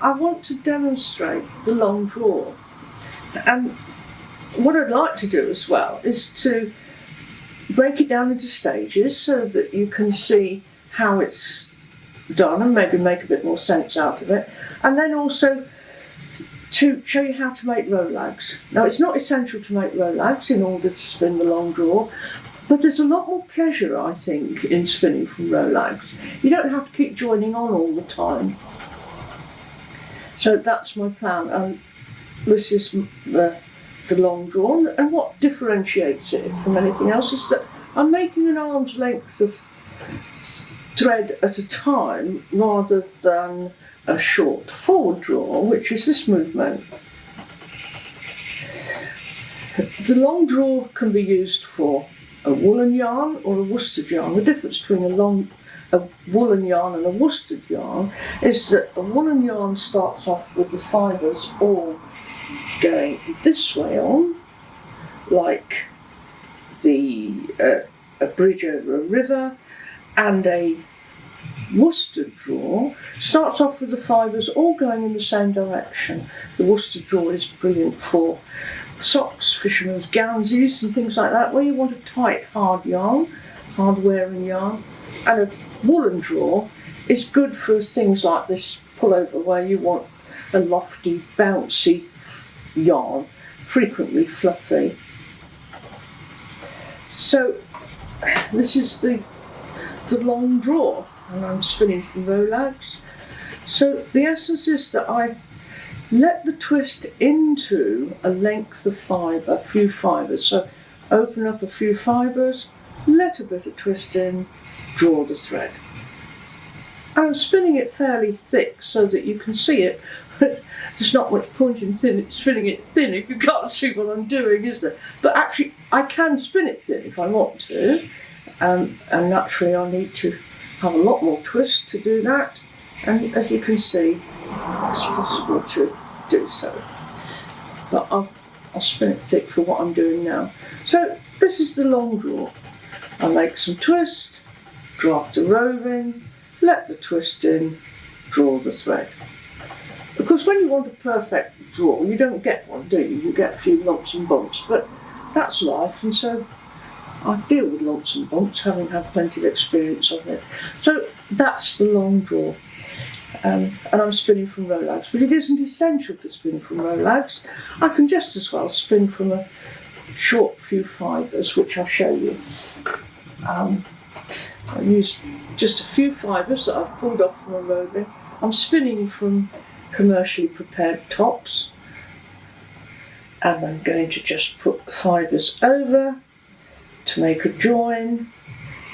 I want to demonstrate the long draw. And what I'd like to do as well is to break it down into stages so that you can see how it's done and maybe make a bit more sense out of it. And then also to show you how to make rollags. Now, it's not essential to make rollags in order to spin the long draw, but there's a lot more pleasure, I think, in spinning from rollags. You don't have to keep joining on all the time. So that's my plan, and this is the long draw, and what differentiates it from anything else is that I'm making an arm's length of thread at a time rather than a short forward draw, which is this movement. The long draw can be used for a woolen yarn or a worsted yarn. The difference between a woolen yarn and a worsted yarn is that a woolen yarn starts off with the fibres all going this way on, like a bridge over a river, and a worsted draw starts off with the fibres all going in the same direction. The worsted draw is brilliant for socks, fishermen's gownsies and things like that, where you want a tight, hard yarn, hard wearing yarn. And a woolen draw is good for things like this pullover, where you want a lofty, bouncy yarn, frequently fluffy. So this is the long draw, and I'm spinning from rollags. So the essence is that I let the twist into a length of fibre, a few fibres. So open up a few fibres, let a bit of twist in, draw the thread. I'm spinning it fairly thick so that you can see it. There's not much point in spinning it thin if you can't see what I'm doing, is there? But actually, I can spin it thin if I want to, and naturally I need to have a lot more twist to do that. And as you can see, it's possible to do so. But I'll spin it thick for what I'm doing now. So this is the long draw. I make some twist, draft a roving, let the twist in, draw the thread. Of course, when you want a perfect draw, you don't get one, do you? You get a few lumps and bumps, but that's life, and so I deal with lumps and bumps, having had plenty of experience of it. So that's the long draw. And I'm spinning from rollags, but it isn't essential to spin from rollags. I can just as well spin from a short few fibres, which I'll show you. I use just a few fibres that I've pulled off from a roving. I'm spinning from commercially prepared tops, and I'm going to just put the fibres over to make a join.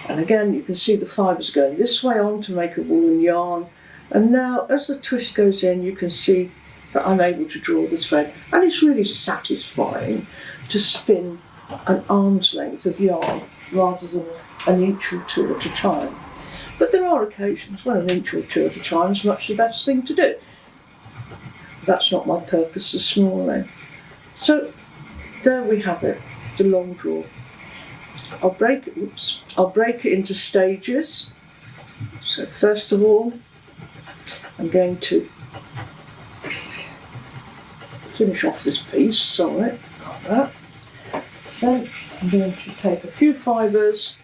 And again, you can see the fibres going this way on to make a woolen yarn. And now, as the twist goes in, you can see that I'm able to draw the thread. And it's really satisfying to spin an arm's length of yarn rather than an inch or two at a time. But there are occasions when an inch or two at a time is much the best thing to do. That's not my purpose this morning. So there we have it, the long draw. I'll break it into stages. So first of all, I'm going to finish off this piece, sorry, like that. Then I'm going to take a few fibres,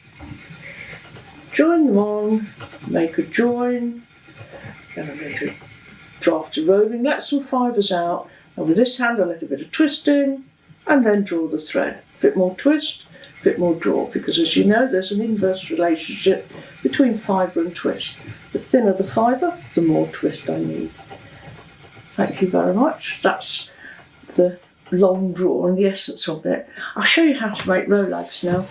join them on, make a join. Then I'm going to draft a roving, let some fibres out, and with this hand I let a bit of twist in, and then draw the thread. A bit more twist, a bit more draw, because as you know, there's an inverse relationship between fibre and twist. The thinner the fibre, the more twist I need. Thank you very much. That's the long draw and the essence of it. I'll show you how to make rollags now.